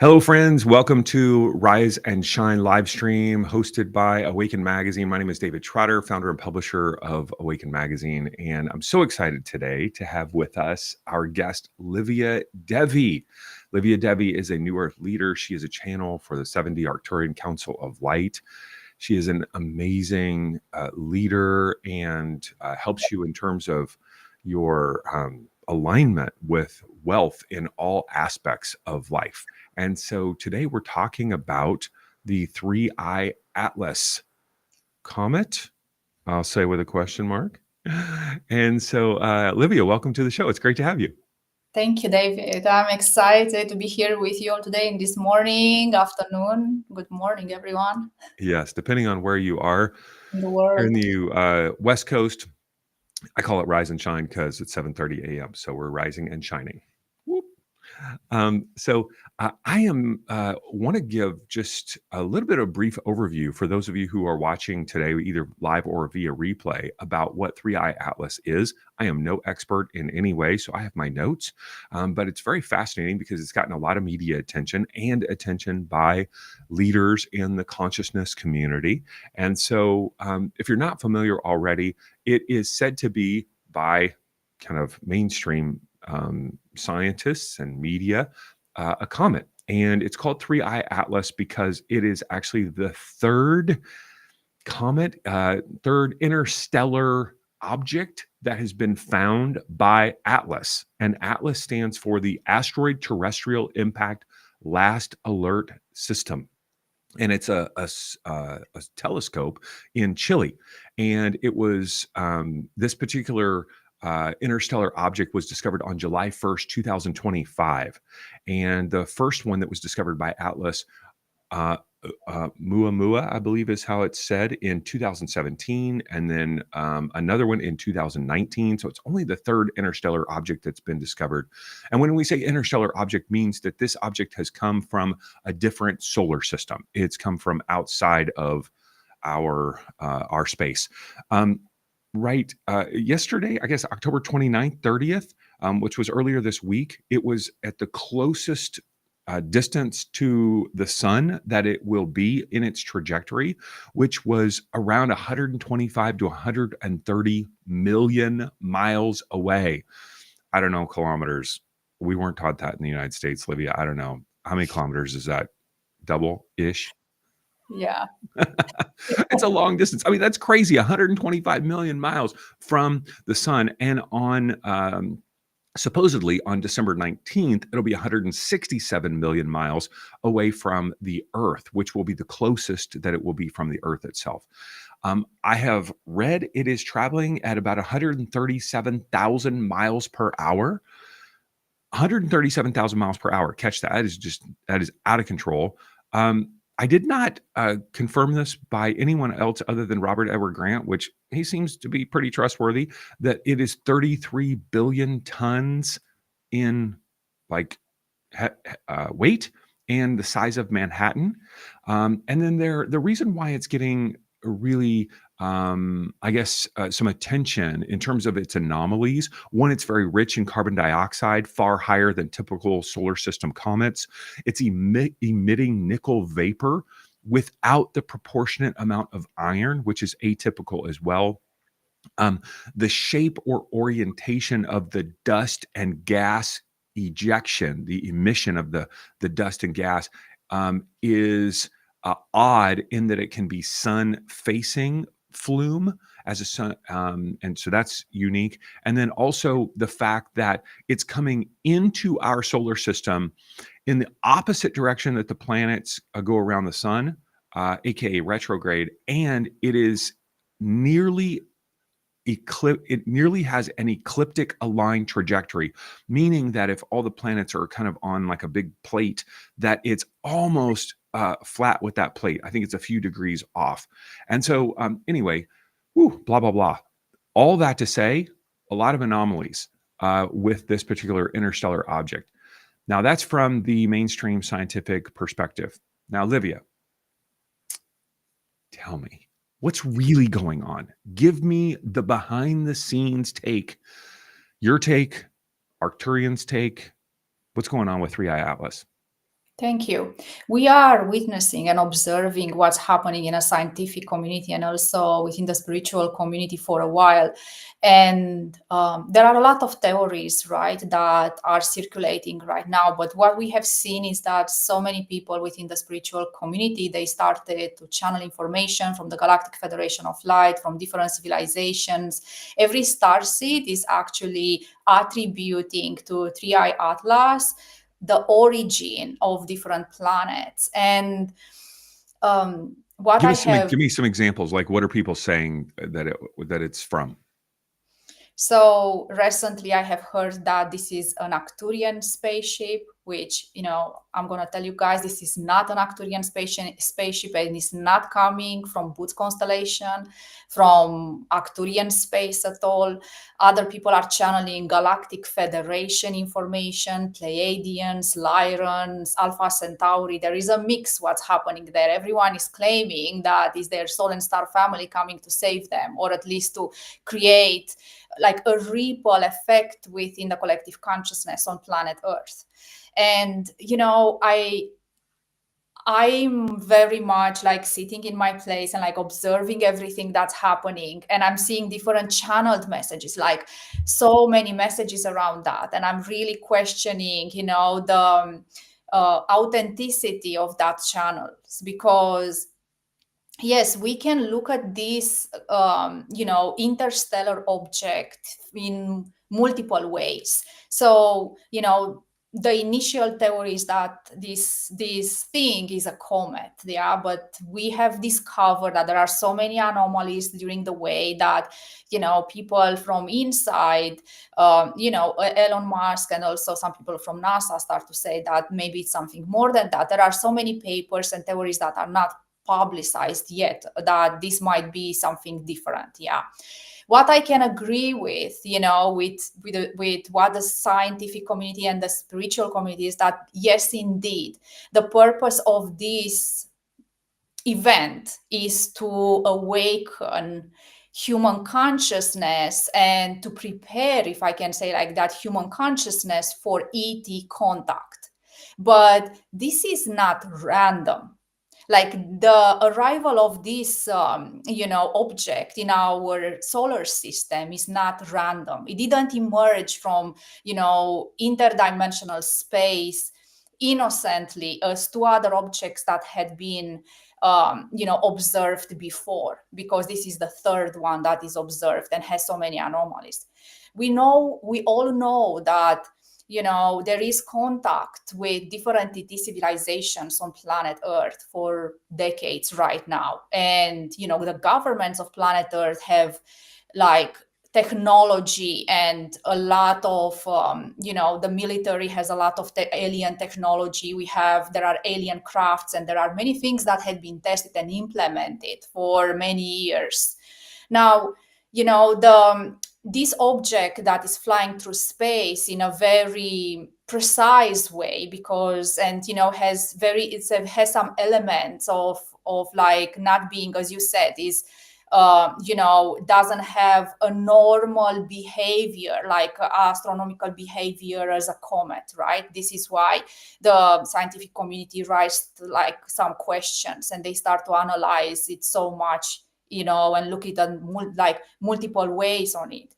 Hello, friends. Welcome to Rise and Shine live stream hosted by Awaken Magazine. My name is David Trotter, founder and publisher of Awaken Magazine. And I'm so excited today to have with us our guest, Livia Devi. Livia Devi is a New Earth leader. She is a channel for the 70 Arcturian Council of Light. She is an amazing leader and helps you in terms of your alignment with wealth in all aspects of life. And so today we're talking about the ThreeI Atlas comet. I'll say with a question mark. And so, Livia, welcome to the show. It's great to have you. Thank you, David. I'm excited to be here with you all today in this morning, afternoon. Good morning, everyone Yes, depending on where you are in the here in world. the West Coast, I call it Rise and Shine because it's 7:30 a.m. So we're rising and shining. Whoop. I want to give just a little bit of a brief overview for those of you who are watching today, either live or via replay, about what ThreeI Atlas is. I am no expert in any way, so I have my notes, but it's very fascinating because it's gotten a lot of media attention and attention by leaders in the consciousness community. And so, if you're not familiar already, it is said to be by kind of mainstream scientists and media, a comet. And it's called ThreeI Atlas because it is actually the third comet, third interstellar object that has been found by Atlas. And Atlas stands for the Asteroid Terrestrial Impact Last Alert System. And it's a telescope in Chile. And it was this particular interstellar object was discovered on July 1st, 2025. And the first one that was discovered by Atlas, Muamua, I believe is how it's said, in 2017, and then another one in 2019. So it's only the third interstellar object that's been discovered. And when we say interstellar object, means that this object has come from a different solar system. It's come from outside of our space. Right. Yesterday, I guess October 29th, 30th, which was earlier this week, it was at the closest distance to the sun that it will be in its trajectory, which was around 125 to 130 million miles away. I don't know, kilometers. We weren't taught that in the United States, Livia. I don't know. How many kilometers is that? Double-ish? Yeah. It's a long distance. I mean, that's crazy. 125 million miles from the sun. And on supposedly on December 19th, it'll be 167 million miles away from the Earth, which will be the closest that it will be from the Earth itself. I have read it is traveling at about 137,000 miles per hour. 137,000 miles per hour. Catch that. That is out of control. I did not confirm this by anyone else other than Robert Edward Grant, which he seems to be pretty trustworthy, that it is 33 billion tons in weight and the size of Manhattan. And then the reason why it's getting really, I guess, some attention in terms of its anomalies. One, it's very rich in carbon dioxide, far higher than typical solar system comets. It's emitting nickel vapor without the proportionate amount of iron, which is atypical as well. The shape or orientation of the dust and gas ejection, the emission of the dust and gas, is odd in that it can be sun-facing flume as a sun, and so that's unique. And then also the fact that it's coming into our solar system in the opposite direction that the planets go around the sun, aka retrograde, and it is nearly it nearly has an ecliptic aligned trajectory, meaning that if all the planets are kind of on like a big plate, that it's almost flat with that plate. I think it's a few degrees off. And so anyway, blah, blah, blah. All that to say, a lot of anomalies with this particular interstellar object. Now, that's from the mainstream scientific perspective. Now, Livia, tell me, what's really going on? Give me the behind the scenes take, your take, Arcturian's take. What's going on with ThreeI Atlas? Thank you. We are witnessing and observing what's happening in a scientific community and also within the spiritual community for a while. And there are a lot of theories, right, that are circulating right now. But what we have seen is that so many people within the spiritual community, they started to channel information from the Galactic Federation of Light, from different civilizations. Every star seed is actually attributing to ThreeI Atlas the origin of different planets. And what I have, give me some examples. Like, what are people saying that it's from? so recently I have heard that this is an Arcturian spaceship, which, I'm going to tell you guys, this is not an Arcturian spaceship, and it's not coming from Boots constellation, from Arcturian space at all. Other people are channeling Galactic Federation information, Pleiadians, Lyrans, Alpha Centauri. There is a mix what's happening there. Everyone is claiming that is their soul and star family coming to save them, or at least to create like a ripple effect within the collective consciousness on planet Earth. And I'm very much like sitting in my place and like observing everything that's happening, and I'm seeing different channeled messages, like so many messages around that, and I'm really questioning the authenticity of that channels, because yes, we can look at this, interstellar object in multiple ways. So, the initial theory is that this thing is a comet, yeah. But we have discovered that there are so many anomalies during the way that, people from inside, Elon Musk and also some people from NASA start to say that maybe it's something more than that. There are so many papers and theories that are not publicized yet that this might be something different. Yeah. What I can agree with, with what the scientific community and the spiritual community is that, yes, indeed, the purpose of this event is to awaken human consciousness and to prepare, if I can say like that, human consciousness for ET contact. But this is not random. Like the arrival of this object in our solar system is not random. It didn't emerge from interdimensional space innocently as two other objects that had been observed before, because this is the third one that is observed and has so many anomalies. We all know that there is contact with different ET civilizations on planet Earth for decades right now. And, the governments of planet Earth have like technology and a lot of, the military has a lot of alien technology. There are alien crafts, and there are many things that have been tested and implemented for many years. Now, this object that is flying through space in a very precise way, because has some elements of like not being, as you said, is doesn't have a normal behavior like astronomical behavior as a comet, right? This is why the scientific community raised like some questions, and they start to analyze it so much, and look at multiple ways on it.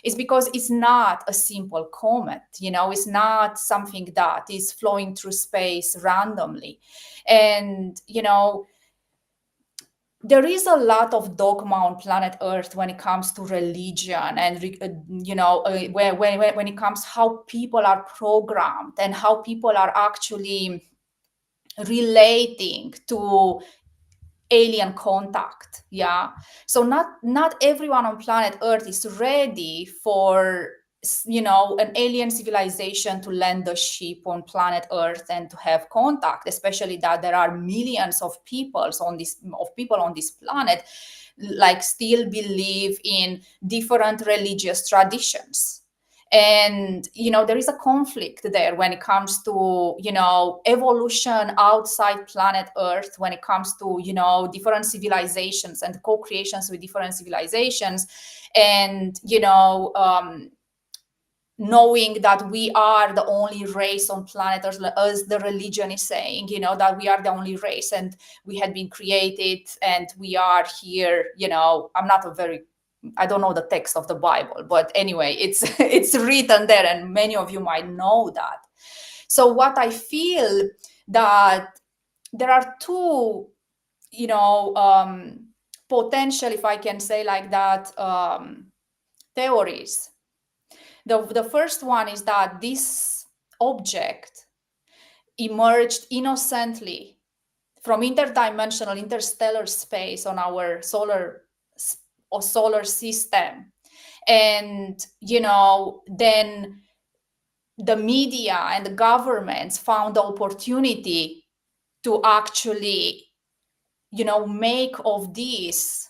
It's because it's not a simple comet, it's not something that is flowing through space randomly. And, there is a lot of dogma on planet Earth when it comes to religion, and when it comes how people are programmed and how people are actually relating to alien contact. Yeah. So not everyone on planet Earth is ready for an alien civilization to land a ship on planet Earth and to have contact, especially that there are millions of people on this planet like still believe in different religious traditions. And there is a conflict there when it comes to evolution outside planet Earth, when it comes to different civilizations and co-creations with different civilizations. And knowing that we are the only race on planet Earth, as the religion is saying, that we are the only race and we had been created and we are here. I don't know the text of the Bible, but anyway, it's it's written there, and many of you might know that. So what I feel that there are two, potential, if I can say like that, theories. The first one is that this object emerged innocently from interdimensional, interstellar space on our solar system. And, then the media and the governments found the opportunity to actually, make of this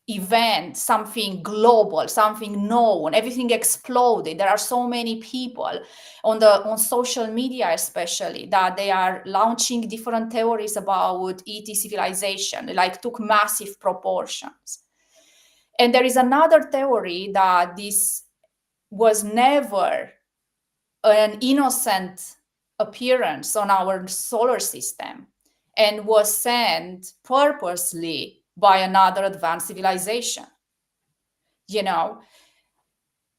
event something global, something known. Everything exploded. There are so many people on social media, especially, that they are launching different theories about ET civilization, like took massive proportions. And there is another theory that this was never an innocent appearance on our solar system and was sent purposely by another advanced civilization,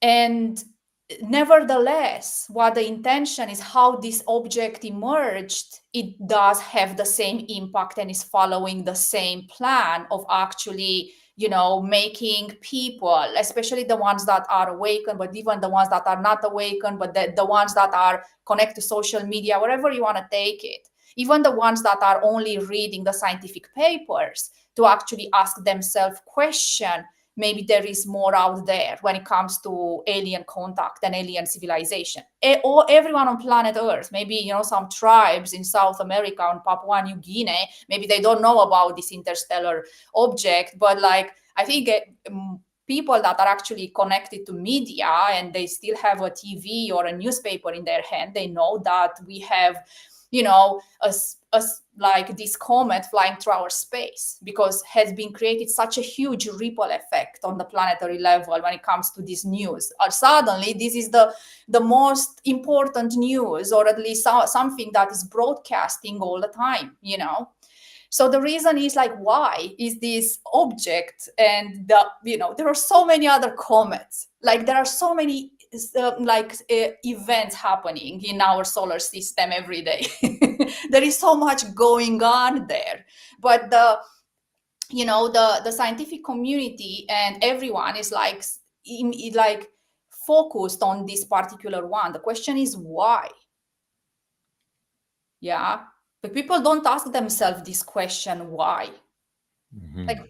and nevertheless, what the intention is, how this object emerged, it does have the same impact and is following the same plan of actually, making people, especially the ones that are awakened, but even the ones that are not awakened, but the ones that are connected to social media, wherever you want to take it, even the ones that are only reading the scientific papers, to actually ask themselves question, maybe there is more out there when it comes to alien contact and alien civilization. Or everyone on planet Earth, maybe, some tribes in South America, on Papua New Guinea, maybe they don't know about this interstellar object, but like, I think people that are actually connected to media and they still have a TV or a newspaper in their hand, they know that we have, like this comet flying through our space, because has been created such a huge ripple effect on the planetary level when it comes to this news. Suddenly, this is the most important news, or at least something that is broadcasting all the time, So the reason is like, why is this object, and there are so many other comets, like there are so many events happening in our solar system every day. There is so much going on there, but the scientific community and everyone is like focused on this particular one. The question is why. Yeah, but people don't ask themselves this question, why. Mm-hmm. Like,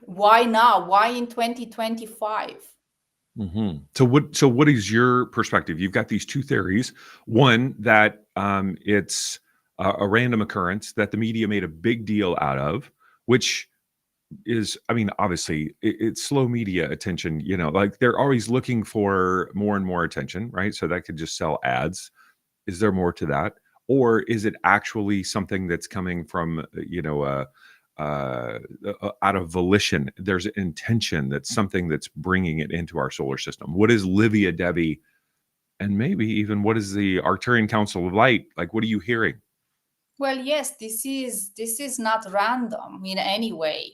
why now, why in 2025? Mm-hmm. So what is your perspective? You've got these two theories. One, that it's a random occurrence that the media made a big deal out of, which is, I mean, obviously it's slow media attention, like they're always looking for more and more attention, right? So that could just sell ads. Is there more to that? Or is it actually something that's coming from, out of volition? There's intention, that's something that's bringing it into our solar system. What is Livia Devi, and maybe even what is the Arcturian Council of Light? Like, what are you hearing? Well, yes, this is not random in any way.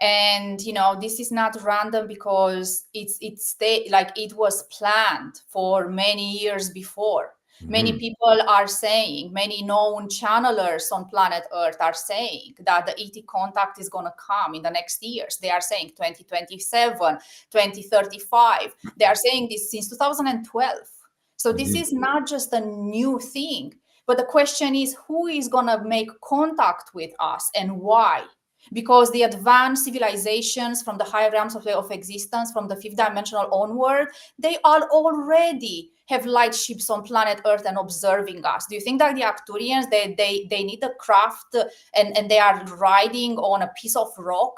And this is not random because it was planned for many years before. Many Mm-hmm. people are saying, many known channelers on planet Earth are saying that the ET contact is going to come in the next years. They are saying 2027, 2035. They are saying this since 2012. So this Mm-hmm. is not just a new thing, but the question is, who is going to make contact with us and why? Because the advanced civilizations from the higher realms of existence, from the fifth dimensional onward, they all already have light ships on planet Earth and observing us. Do you think that the Arcturians, they need a craft and they are riding on a piece of rock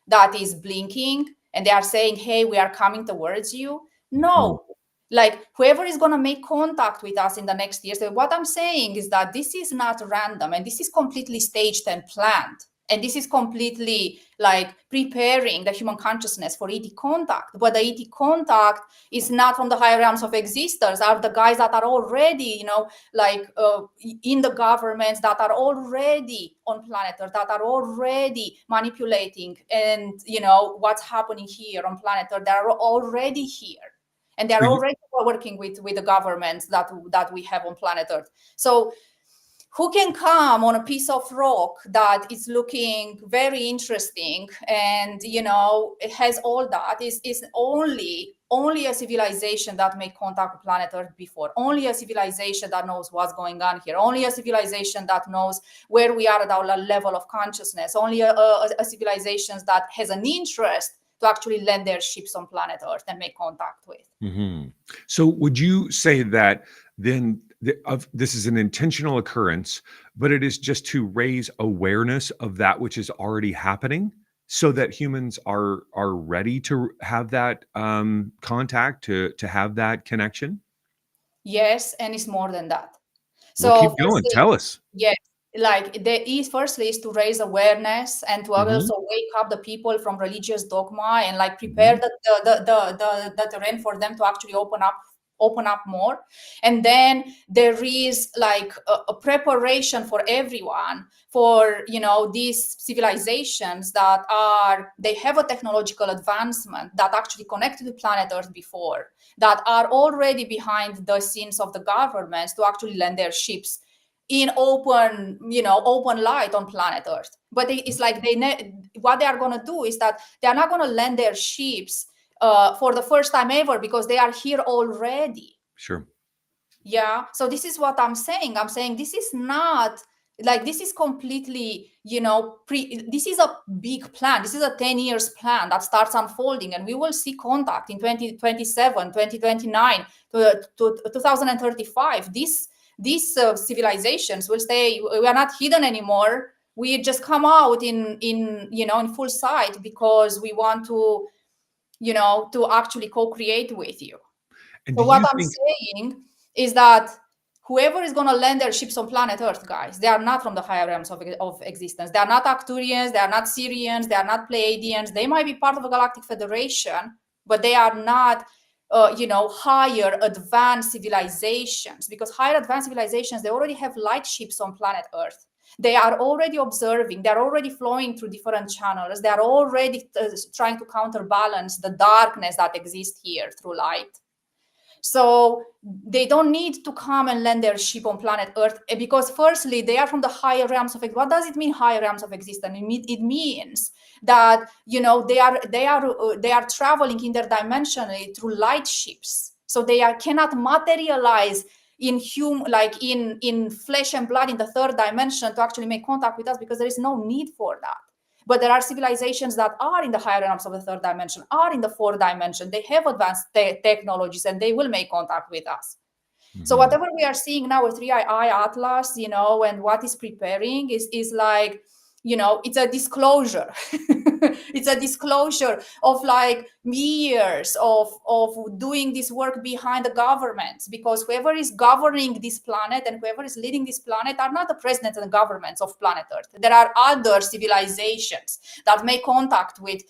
that is blinking and they are saying, hey, we are coming towards you? No. Like, whoever is going to make contact with us in the next years. So what I'm saying is that this is not random and this is completely staged and planned. And this is completely like preparing the human consciousness for ET contact. But the ET contact is not from the higher realms of existence, are the guys that are already, in the governments, that are already on planet Earth, that are already manipulating. And, what's happening here on planet Earth, they're already here. And they're already working with the governments that we have on planet Earth. So who can come on a piece of rock that is looking very interesting and it has all that, is only a civilization that made contact with planet Earth before, only a civilization that knows what's going on here, only a civilization that knows where we are at our level of consciousness, only a civilization that has an interest to actually land their ships on planet Earth and make contact with. Mm-hmm. So would you say that then this is an intentional occurrence, but it is just to raise awareness of that which is already happening, so that humans are ready to have that contact, to have that connection? Yes, and it's more than that. Well, So keep going. firstly, Tell us. yes, like firstly is to raise awareness and to Mm-hmm. also wake up the people from religious dogma and like prepare Mm-hmm. the terrain for them to actually open up more. And then there is like a preparation for everyone for these civilizations that they have a technological advancement that actually connected to planet Earth before, that are already behind the scenes of the governments to actually land their ships in open light on planet Earth. But it's like what they are going to do is that they are not going to land their ships for the first time ever, because they are here already. Sure. Yeah. So this is what I'm saying. I'm saying this is not like, this is completely, this is a big plan. This is a 10 years plan that starts unfolding, and we will see contact in 2027, 2029 to 2035. These civilizations will stay. We are not hidden anymore. We just come out in full sight, because we want to actually co-create with you. And So do what you I'm think? saying is that whoever is going to land their ships on planet Earth, guys, they are not from the higher realms of existence. They are not Arcturians, they are not Syrians, they are not Pleiadians. They might be part of a galactic federation, but they are not, higher advanced civilizations, because higher advanced civilizations, they already have light ships on planet Earth. They are already observing, they're already flowing through different channels. They are already trying to counterbalance the darkness that exists here through light. So they don't need to come and land their ship on planet Earth, because firstly, they are from the higher realms of existence. What does it mean, higher realms of existence? It means that they are traveling interdimensionally through light ships. So they cannot materialize in in flesh and blood in the third dimension to actually make contact with us, because there is no need for that. But there are civilizations that are in the higher realms of the third dimension, are in the fourth dimension. They have advanced technologies, and they will make contact with us. So Mhm. whatever we are seeing now with ThreeI Atlas, and what is preparing is like, it's a disclosure. It's a disclosure of like years of doing this work behind the governments, because whoever is governing this planet and whoever is leading this planet are not the presidents and the governments of planet Earth. There are other civilizations that make contact with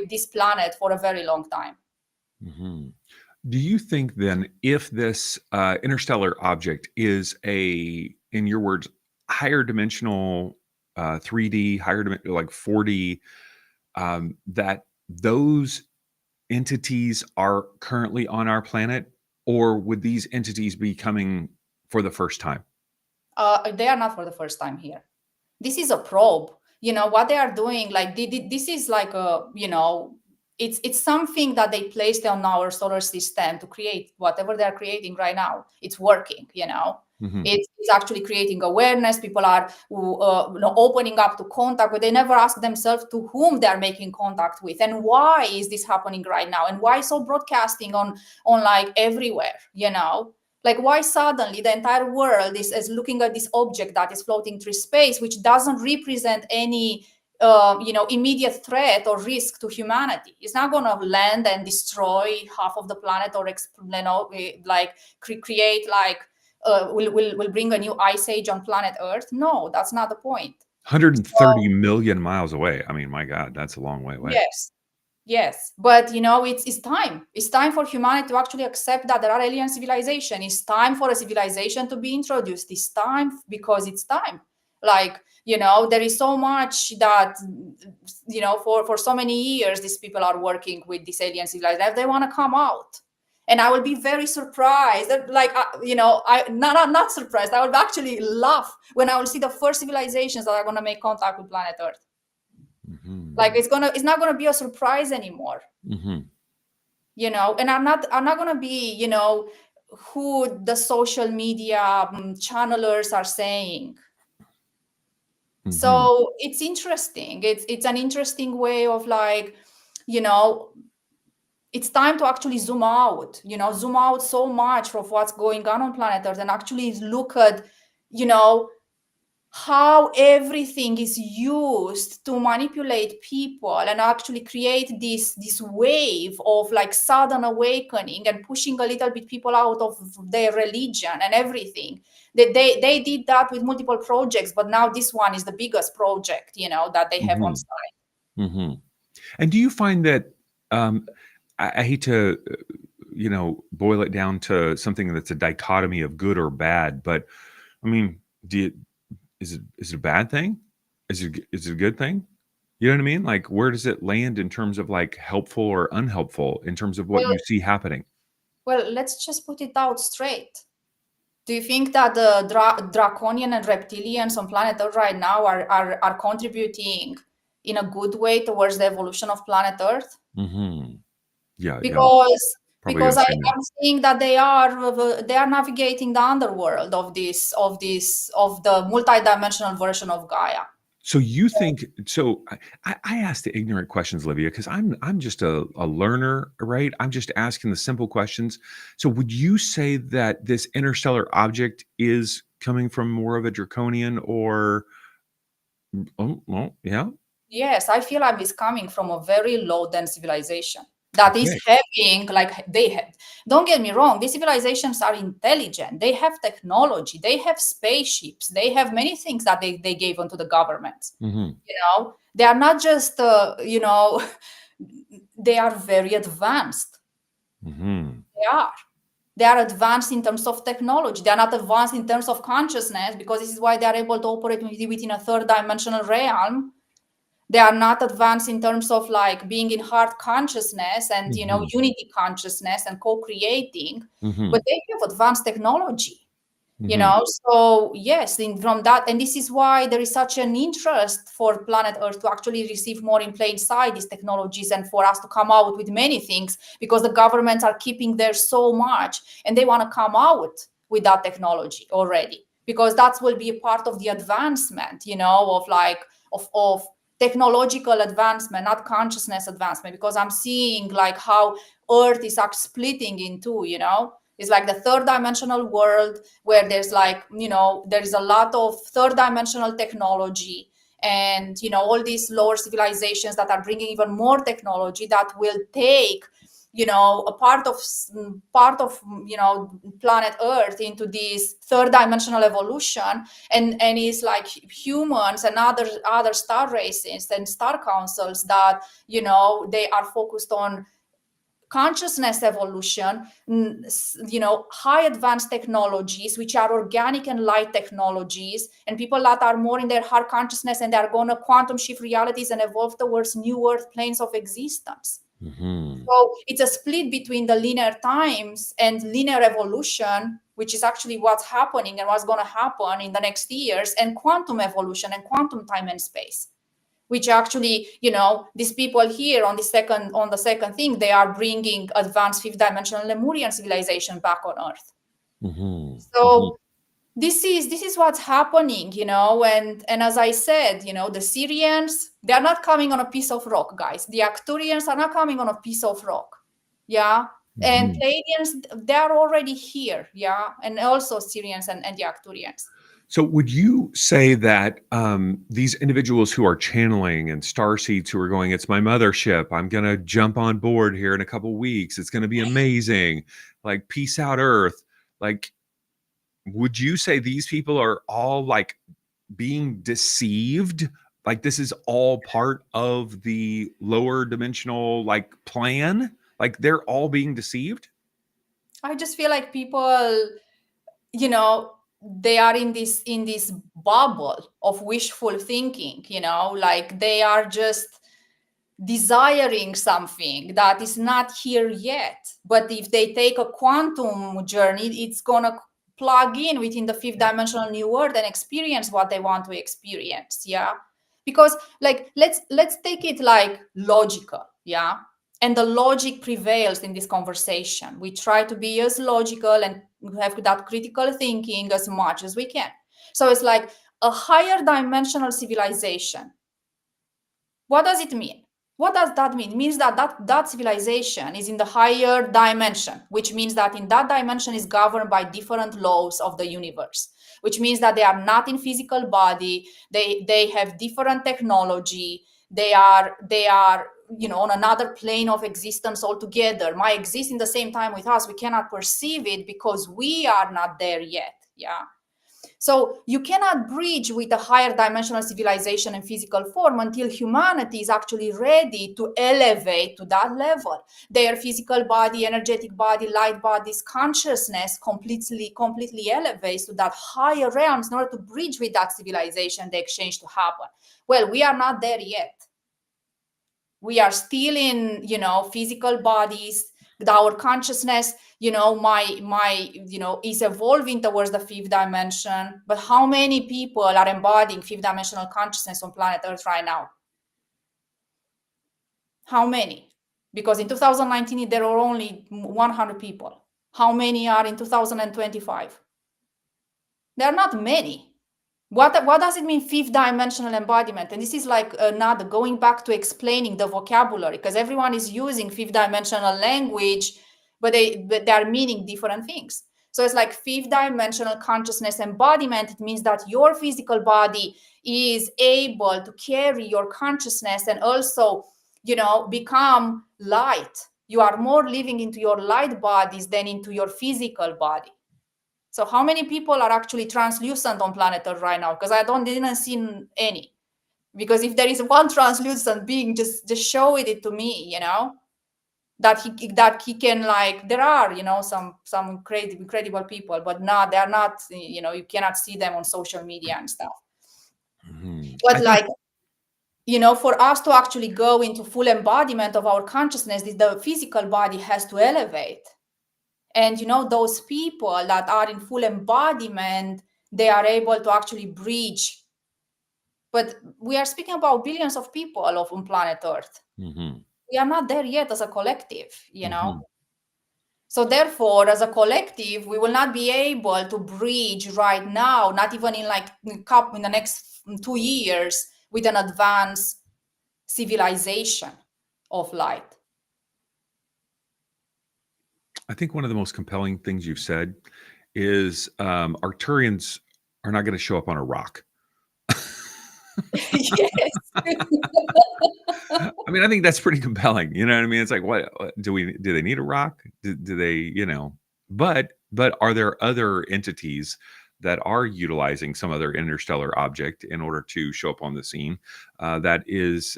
this planet for a very long time. Mhm. Do you think then, if this interstellar object is in your words, higher dimensional, 3D, like 4D, that those entities are currently on our planet, or would these entities be coming for the first time? They are not for the first time here. This is a probe. What they are doing, like this is like it's something that they placed on our solar system to create whatever they're creating right now. It's working. Mhm. It's actually creating awareness. People are opening up to contact, but they never ask themselves to whom they are making contact with, and why is this happening right now, and why so broadcasting on like everywhere. Like, why suddenly the entire world is looking at this object that is floating through space, which doesn't represent any immediate threat or risk to humanity? It's not going to land and destroy half of the planet, or create like will bring a new ice age on planet Earth. No, that's not the point. 130 million miles away. I mean, my God, that's a long way away. Yes, but it's time. It's time for humanity to actually accept that there are alien civilization. It's time for a civilization to be introduced. It's time because it's time. Like, there is so much that, for so many years, these people are working with this alien civilization. They want to come out. And I will be very surprised. I not surprised. I will actually laugh when I will see the first civilizations that are going to make contact with planet Earth. Mm-hmm. Like it's not gonna be a surprise anymore. Mm-hmm. And I'm not gonna be, who the social media channelers are saying. Mm-hmm. So it's interesting. It's an interesting way of like, it's time to actually zoom out, zoom out so much from what's going on planet Earth and actually look at, how everything is used to manipulate people and actually create this wave of like sudden awakening and pushing a little bit people out of their religion and everything. They did that with multiple projects, but now this one is the biggest project, that they have on site. Mm-hmm. And do you find that I hate to boil it down to something that's a dichotomy of good or bad, but I mean, is it a bad thing? Is it a good thing? You know what I mean? Like, where does it land in terms of like helpful or unhelpful in terms of what you see happening? Well, let's just put it out straight. Do you think that the draconian and reptilians on planet Earth right now are contributing in a good way towards the evolution of planet Earth? Mm-hmm. Yeah, Because probably gonna say no. I'm seeing that they are navigating the underworld of the multidimensional version of Gaia. So you think so? I ask the ignorant questions, Livia, because I'm just a learner, right? I'm just asking the simple questions. So would you say that this interstellar object is coming from more of a draconian, or well, yeah? Yes, I feel like it's coming from a very low dense civilization that is Okay. having, like, they have, don't get me wrong, these civilizations are intelligent, they have technology, they have spaceships, they have many things that they gave onto the governments. Mm-hmm. They are not just they are very advanced. Mm-hmm. They are advanced in terms of technology. They are not advanced in terms of consciousness, because this is why they are able to operate within a third dimensional realm. They are not advanced in terms of like being in heart consciousness and Mm-hmm. unity consciousness and co-creating, Mm-hmm. but they have advanced technology. Mm-hmm. So yes, from that, and this is why there is such an interest for planet Earth to actually receive more in plain sight these technologies, and for us to come out with many things, because the governments are keeping there so much, and they want to come out with that technology already, because that will be a part of the advancement, of like of technological advancement, not consciousness advancement, because I'm seeing like how Earth is actually splitting in two. It's like the third dimensional world, where there's like, there is a lot of third dimensional technology, and all these lower civilizations that are bringing even more technology that will take a part of planet Earth into this third dimensional evolution, and is like humans and other star races and star councils that they are focused on consciousness evolution, high advanced technologies, which are organic and light technologies, and people that are more in their high consciousness, and they are going to quantum shift realities and evolve towards new earth planes of existence. Mm-hmm. So it's a split between the linear times and linear evolution, which is actually what's happening and what's going to happen in the next years, and quantum evolution and quantum time and space, which actually, these people here on the second thing, they are bringing advanced fifth dimensional Lemurian civilization back on Earth. Mm-hmm. So this is what's happening, and as I said, the Syrians, they are not coming on a piece of rock, guys. The Arcturians are not coming on a piece of rock. Yeah. And Mm-hmm. Pleiadians, they are already here. Yeah. And also Syrians and the Arcturians. So, would you say that these individuals who are channeling and starseeds who are going, "It's my mothership. I'm going to jump on board here in a couple weeks. It's going to be amazing. Like, peace out, Earth." Like, would you say these people are all like being deceived? Like this is all part of the lower dimensional like plan? Like they're all being deceived? I just feel like people, you know, they are in this bubble of wishful thinking, you know, like they are just desiring something that is not here yet. But if they take a quantum journey, it's gonna plug in within the fifth dimensional new world and experience what they want to experience. Yeah, because like let's take it like logical. Yeah, and the logic prevails in this conversation. We try to be as logical and have that critical thinking as much as we can. So it's like a higher dimensional civilization. What does it mean? What does that mean? It means that civilization is in the higher dimension, which means that in that dimension is governed by different laws of the universe, which means that they are not in physical body. They have different technology. They are on another plane of existence altogether. Might exist in the same time with us. We cannot perceive it because we are not there yet. Yeah. So you cannot bridge with a higher dimensional civilization and physical form until humanity is actually ready to elevate to that level. Their physical body, energetic body, light body's consciousness completely elevates to that higher realms in order to bridge with that civilization, the exchange to happen. Well, we are not there yet. We are still in physical bodies. Our consciousness is evolving towards the fifth dimension. But how many people are embodying fifth dimensional consciousness on planet Earth right now? How many? Because in 2019 there were only 100 people. How many are in 2025? There are not many. What does it mean, fifth dimensional embodiment? And this is like another going back to explaining the vocabulary, because everyone is using fifth dimensional language, but they are meaning different things. So it's like fifth dimensional consciousness embodiment. It means that your physical body is able to carry your consciousness and also, become light. You are more living into your light bodies than into your physical body. So how many people are actually translucent on planet Earth right now? Because I didn't see any. Because if there is one translucent being, just show it to me, that he can, like, there are, some incredible people, but they are not, you cannot see them on social media and stuff. Mm-hmm. But like, for us to actually go into full embodiment of our consciousness, the physical body has to elevate. And those people that are in full embodiment, they are able to actually bridge. But we are speaking about billions of people on planet Earth. Mm-hmm. We are not there yet as a collective, Mm-hmm. So therefore, as a collective, we will not be able to bridge right now, not even in the next 2 years, with an advanced civilization of light. I think one of the most compelling things you've said is Arcturians are not going to show up on a rock. Yes. I mean, I think that's pretty compelling. You know what I mean? It's like, what do they need a rock? Do they, but are there other entities that are utilizing some other interstellar object in order to show up on the scene? That is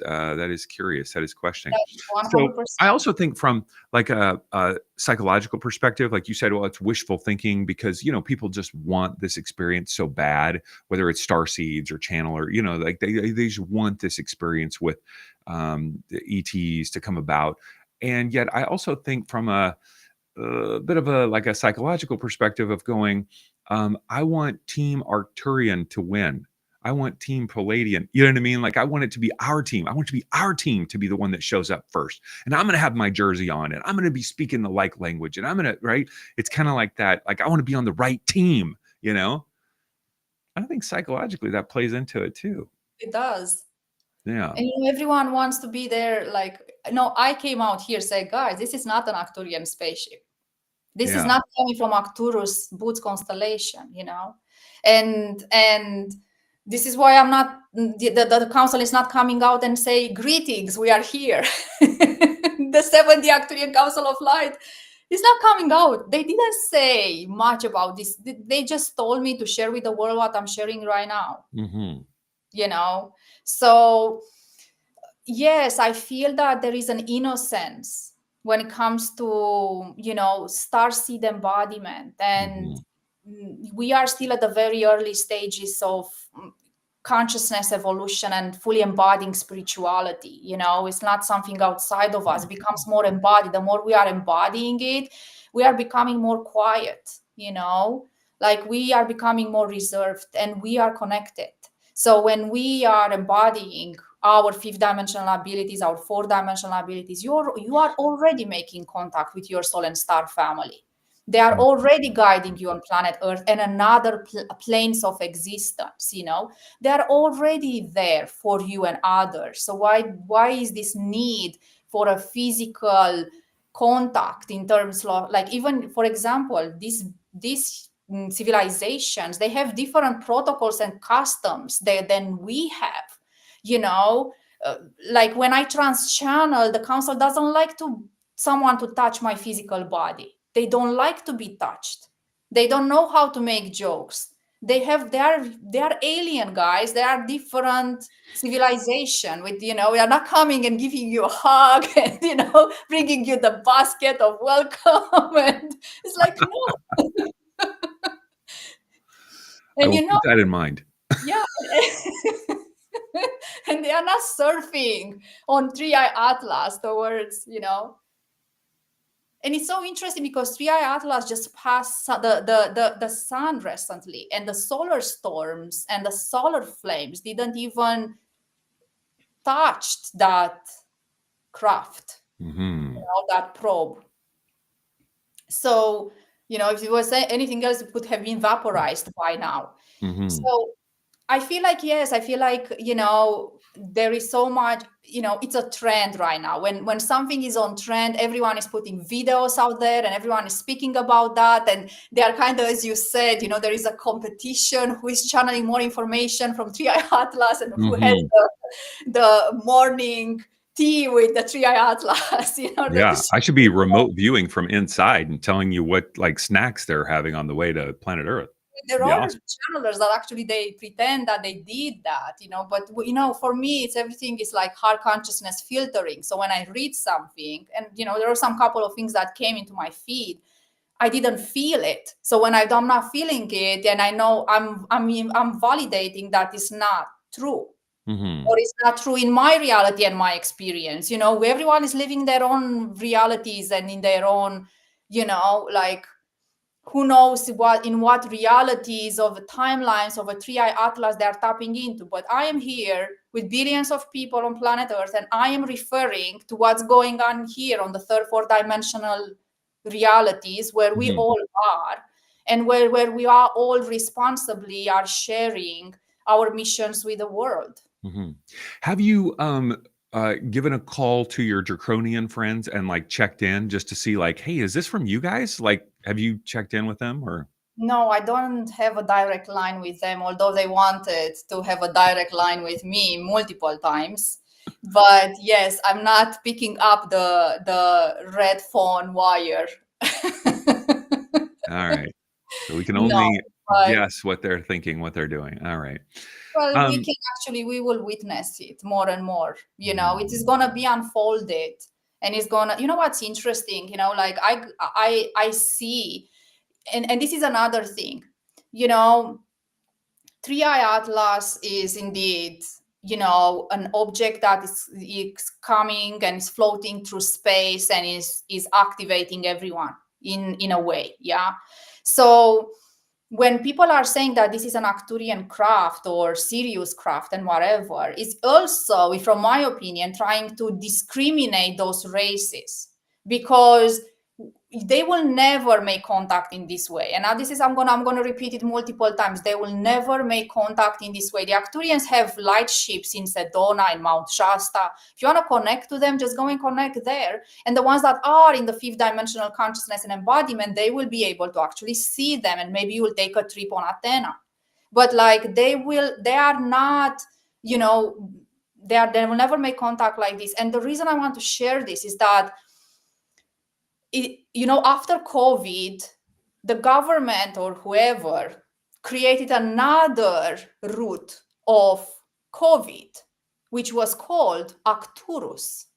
curious. That is questioning. 100%. So I also think from like a psychological perspective, like you said, well, it's wishful thinking because, people just want this experience so bad, whether it's star seeds or channel or, like they just want this experience with the ETs to come about. And yet I also think from a bit of a psychological perspective of going, I want Team Arcturian to win. I want Team Palladian. You know what I mean? Like I want it to be our team. I want it to be our team to be the one that shows up first. And I'm going to have my jersey on and I'm going to be speaking the like language and I'm going to, right? It's kind of like that. Like I want to be on the right team, I think psychologically that plays into it too. It does. Yeah. And everyone wants to be there. Like, no, I came out here say, guys, this is not an Arcturian spaceship. This is not coming from Arcturus Boots constellation, and this is why I'm not, the council is not coming out and say, greetings, we are here. The 70 Arcturian Council of Light It's not coming out. They didn't say much about this. They just told me to share with the world what I'm sharing right now. You know, so yes, I feel that there is an innocence when it comes to, starseed embodiment. And we are still at the very early stages of consciousness evolution and fully embodying spirituality. It's not something outside of us. It becomes more embodied. The more we are embodying it, we are becoming more quiet, like we are becoming more reserved and we are connected. So when we are embodying our fifth dimensional abilities, our fourth dimensional abilities, you are already making contact with your soul and star family. They are already guiding you on planet Earth and another planes of existence. They are already there for you and others. So why is this need for a physical contact in terms of, like, even for example, these civilizations, they have different protocols and customs than we have. Like when I trans channel, the council doesn't like someone to touch my physical body. They don't like to be touched. They don't know how to make jokes. They are alien, guys. They are different civilization with, we are not coming and giving you a hug and, bringing you the basket of welcome. And it's like, no. I And will keep that in mind. yeah. And they are not surfing on ThreeI Atlas towards, And it's so interesting because ThreeI Atlas just passed the sun recently, and the solar storms and the solar flames didn't even touch that craft, that probe. So, if it was anything else, it would have been vaporized by now. So I feel like, yes, there is so much, it's a trend right now. When something is on trend, everyone is putting videos out there and everyone is speaking about that. And they are kind of, as you said, there is a competition who is channeling more information from ThreeI Atlas and who has the morning tea with the ThreeI Atlas. Yeah, I should be remote viewing from inside and telling you what like snacks they're having on the way to planet Earth. There Be are awesome. channelers that actually they pretend that they did that, but for me, it's everything is like hard consciousness filtering. So when I read something, and there are some couple of things that came into my feed, I didn't feel it. So when I'm not feeling it, and I know I'm validating that it's not true. Or it's not true in my reality and my experience. Everyone is living their own realities and in their own, like, who knows what realities of the timelines of a ThreeI Atlas they are tapping into. But I am here with billions of people on planet Earth, and I am referring to what's going on here on the third, fourth dimensional realities where we all are, and where we are all responsibly are sharing our missions with the world. Have you given a call to your draconian friends and like checked in just to see like, hey, is this from you guys? Like, have you checked in with them or? No, I don't have a direct line with them, although they wanted to have a direct line with me multiple times. But yes, I'm not picking up the red phone wire. All right. So we can No, only but guess what they're thinking, what they're doing. All right. well, Um, we will witness it more and more. It is gonna be unfolded, and it's gonna. What's interesting? Like I see, and this is another thing. ThreeI Atlas is indeed, an object that is coming and is floating through space and is activating everyone in a way. Yeah. So when people are saying that this is an Arcturian craft or Sirius craft and whatever, it's also, from my opinion, trying to discriminate those races, because they will never make contact in this way. And now this is, I'm gonna repeat it multiple times. They will never make contact in this way. The Arcturians have light ships in Sedona, in Mount Shasta. If you want to connect to them, just go and connect there. And the ones that are in the fifth dimensional consciousness and embodiment, they will be able to actually see them, and maybe you will take a trip on Athena. But like they are not, they will never make contact like this. And the reason I want to share this is that after COVID, the government or whoever created another route of COVID, which was called Arcturus.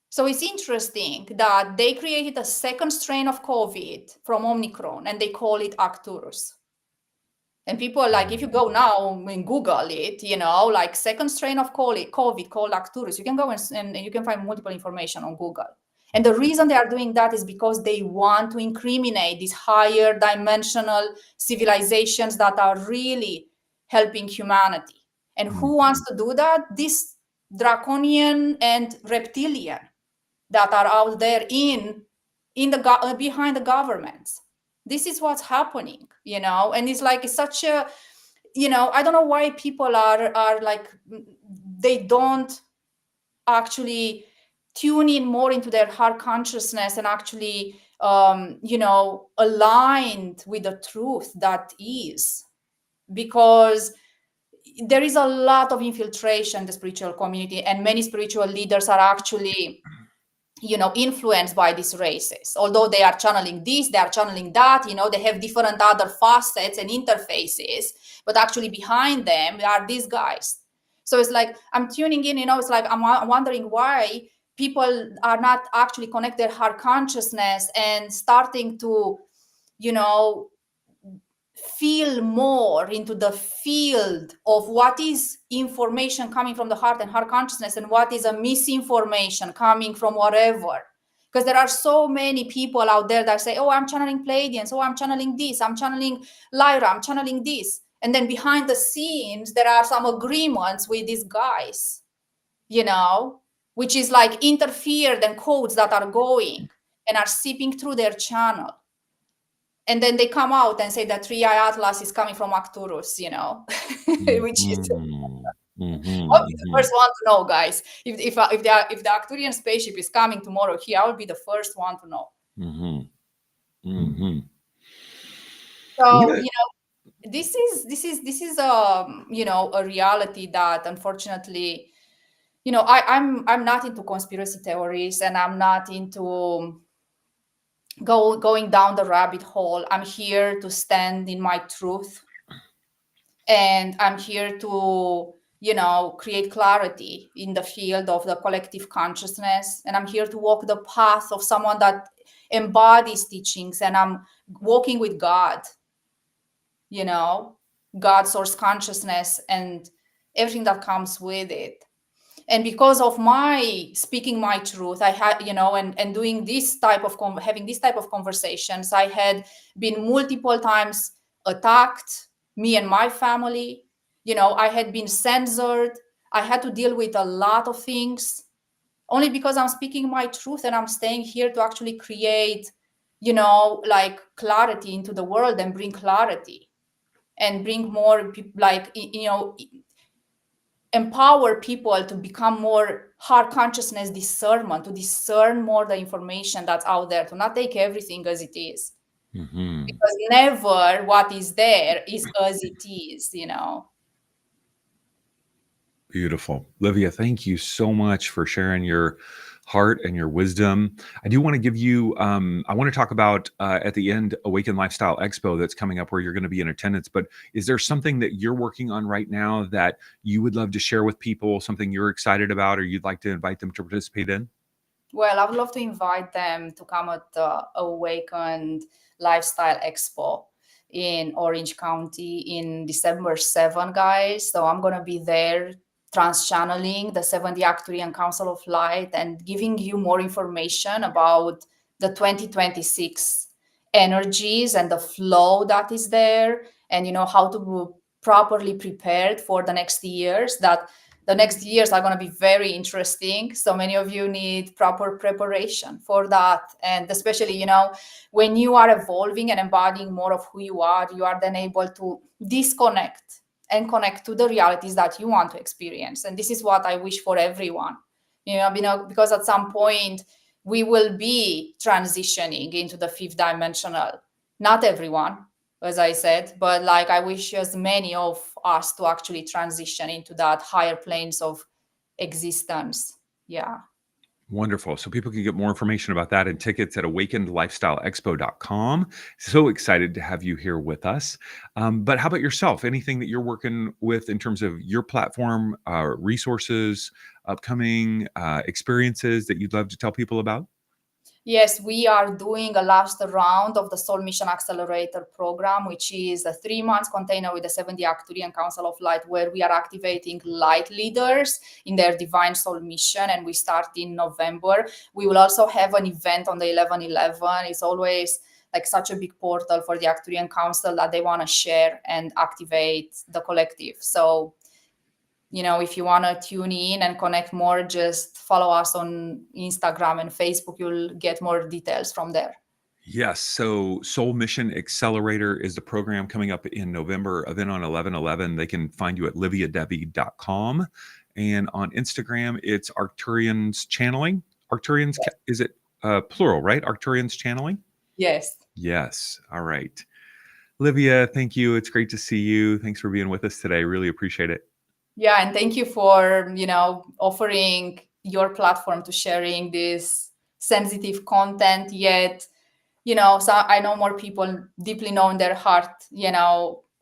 So it's interesting that they created a second strain of COVID from Omicron, and they call it Arcturus. And people, like, if you go now and Google it, like second strain of COVID called Arcturus, you can go and you can find multiple information on Google. And the reason they are doing that is because they want to incriminate these higher dimensional civilizations that are really helping humanity. And who wants to do that? This draconian and reptilian that are out there in the behind the governments. This is what's happening, and it's such a, I don't know why people are like, they don't actually tune in more into their heart consciousness and actually aligned with the truth that is, because there is a lot of infiltration in the spiritual community, and many spiritual leaders are actually influenced by these races. Although they are channeling this, they are channeling that, they have different other facets and interfaces, but actually behind them are these guys. So it's like, I'm tuning in, it's like, I'm wondering why people are not actually connect their heart consciousness and starting to, feel more into the field of what is information coming from the heart and heart consciousness and what is a misinformation coming from whatever. Because there are so many people out there that say, oh, I'm channeling Pleiadians, oh, I'm channeling this, I'm channeling Lyra, I'm channeling this. And then behind the scenes, there are some agreements with these guys, which is like interfered and codes that are going and are seeping through their channel. And then they come out and say that ThreeI Atlas is coming from Arcturus, which is I'll be the first one to know, guys. If the Arcturian spaceship is coming tomorrow here, I will be the first one to know. So this is a reality that, unfortunately, I'm not into conspiracy theories, and I'm not into going down the rabbit hole. I'm here to stand in my truth, and I'm here to create clarity in the field of the collective consciousness, and I'm here to walk the path of someone that embodies teachings, and I'm walking with God, God, source consciousness, and everything that comes with it. And because of my speaking my truth, I had, and doing this type of having this type of conversations, I had been multiple times attacked, me and my family. I had been censored. I had to deal with a lot of things, only because I'm speaking my truth and I'm staying here to actually create, like, clarity into the world, and bring clarity and bring more, like, empower people to become more heart consciousness discernment, to discern more the information that's out there, to not take everything as it is. Because never what is there is as it is, Beautiful. Livia, thank you so much for sharing your heart and your wisdom. I do want to give you, I want to talk about at the end, Awaken Lifestyle Expo that's coming up, where you're going to be in attendance. But is there something that you're working on right now that you would love to share with people, something you're excited about, or you'd like to invite them to participate in? Well, I would love to invite them to come at the Awakened Lifestyle Expo in Orange County in December 7, guys. So I'm going to be there trans-channeling the 70 Arcturian Council of Light and giving you more information about the 2026 energies and the flow that is there, and how to be properly prepared for the next years. That the next years are going to be very interesting. So many of you need proper preparation for that. And especially, when you are evolving and embodying more of who you are then able to disconnect and connect to the realities that you want to experience. And this is what I wish for everyone, because at some point we will be transitioning into the fifth dimensional. Not everyone, as I said, but like, I wish as many of us to actually transition into that higher planes of existence. Yeah. Wonderful. So people can get more information about that and tickets at awakenedlifestyleexpo.com. So excited to have you here with us. But how about yourself? Anything that you're working with in terms of your platform, resources, upcoming experiences that you'd love to tell people about? Yes, we are doing a last round of the Soul Mission Accelerator program, which is a 3 months container with the 70 Arcturian Council of Light, where we are activating light leaders in their divine soul mission. And we start in November. We will also have an event on the 11/11. It's always like such a big portal for the Arcturian Council that they want to share and activate the collective. So if you want to tune in and connect more, just follow us on Instagram and Facebook. You'll get more details from there. Yes. So Soul Mission Accelerator is the program coming up in November. Event on 11/11. They can find you at liviadevi.com. And on Instagram, it's Arcturians Channeling. Arcturians, Yes. is it plural, right? Arcturians Channeling? Yes. Yes. All right. Livia, thank you. It's great to see you. Thanks for being with us today. Really appreciate it. Yeah, and thank you for offering your platform to sharing this sensitive content. Yet, so I know more people deeply know in their heart,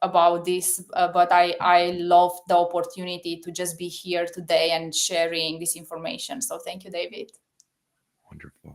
about this. But I love the opportunity to just be here today and sharing this information. So thank you, David. Wonderful.